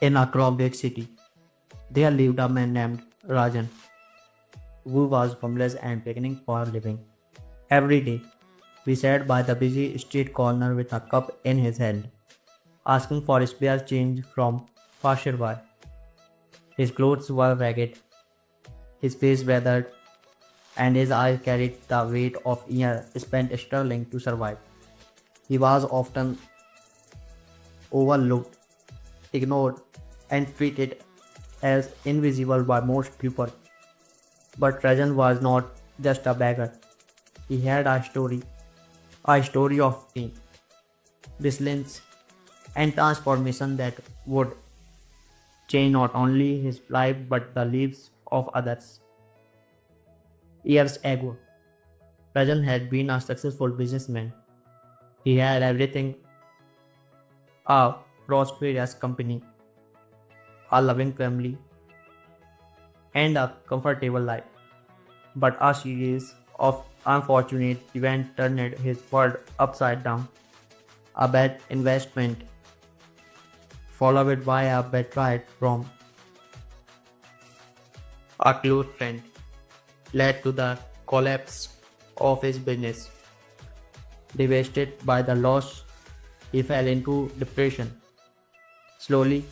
In a crowded city, there lived a man named Rajan, who was homeless and begging for a living. Every day, he sat by the busy street corner with a cup in his hand, asking for spare change from passerby. His clothes were ragged, his face weathered, and his eyes carried the weight of years spent struggling to survive. He was often overlooked, ignored, and treated as invisible by most people. But Rajan was not just a beggar. He had a story of pain, resilience, and transformation that would change not only his life but the lives of others. Years ago, Rajan had been a successful businessman. He had everything: a prosperous company, a loving family, and a comfortable life. But a series of unfortunate events turned his world upside down. A bad investment, followed by a betrayal from a close friend, led to the collapse of his business. Devastated by the loss, he fell into depression. Slowly,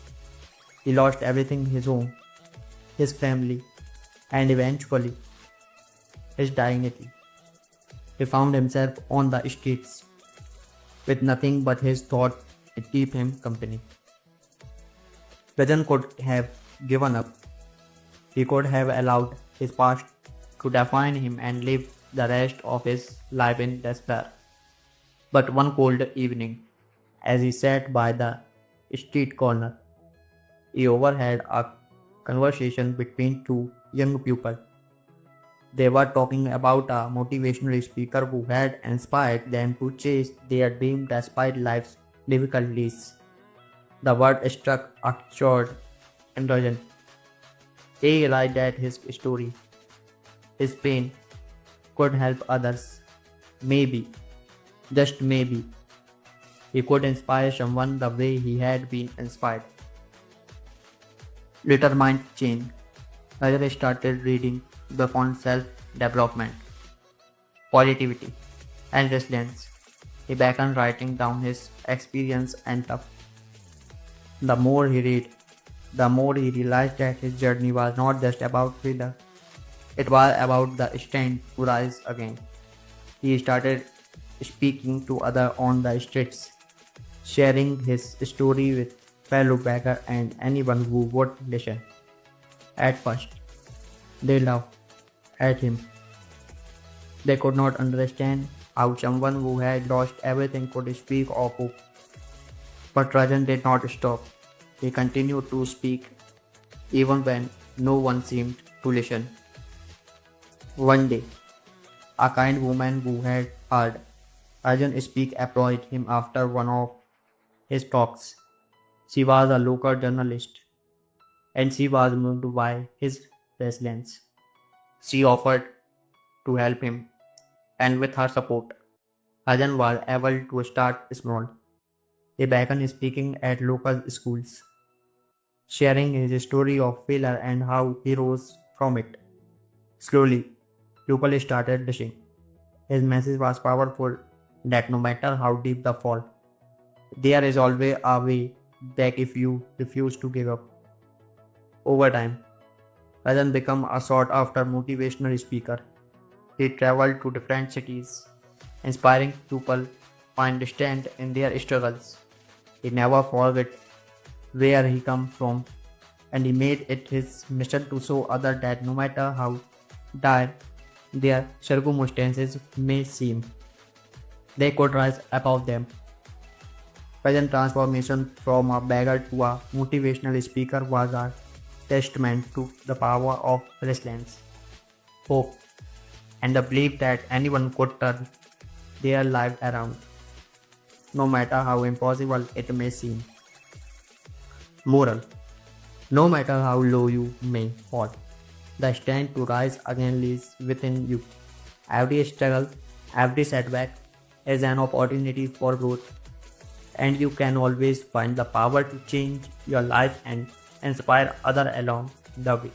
he lost everything: his home, his family, and eventually his dignity. He found himself on the streets with nothing but his thought to keep him company. Rajan could have given up. He could have allowed his past to define him and live the rest of his life in despair. But one cold evening, as he sat by the street corner, he overheard a conversation between two young people. They were talking about a motivational speaker who had inspired them to chase their dream despite life's difficulties. The word struck a chord in Rajan. He realized that his story, his pain, could help others. Maybe, just maybe, he could inspire someone the way he had been inspired. Determined change. Rajan started reading the on self-development, positivity, and resilience. He began writing down his experience and the more he read, the more he realized that his journey was not just about failure. It was about the strength to rise again. He started speaking to others on the streets, sharing his story with fellow beggars and anyone who would listen. At first, they laughed at him. They could not understand how someone who had lost everything could speak of hope. But Rajan did not stop. He continued to speak even when no one seemed to listen. One day, a kind woman who had heard Rajan speak approached him after one of his talks. She was a local journalist and she was moved by his resilience. She offered to help him, and with her support, Rajan was able to start small. He began speaking at local schools, sharing his story of failure and how he rose from it. Slowly, people started listening. His message was powerful that no matter how deep the fall, there is always a way back if you refuse to give up. Over time, Rajan became a sought after motivational speaker. He traveled to different cities, inspiring people find strength in their struggles. He never forgot where he come from, and he made it his mission to show others that no matter how dire their circumstances may seem, they could rise above them. Present transformation from a beggar to a motivational speaker was a testament to the power of resilience, hope, and the belief that anyone could turn their life around, no matter how impossible it may seem. Moral: no matter how low you may fall, the strength to rise again lies within you. Every struggle, every setback is an opportunity for growth. and you can always find the power to change your life and inspire others along the way.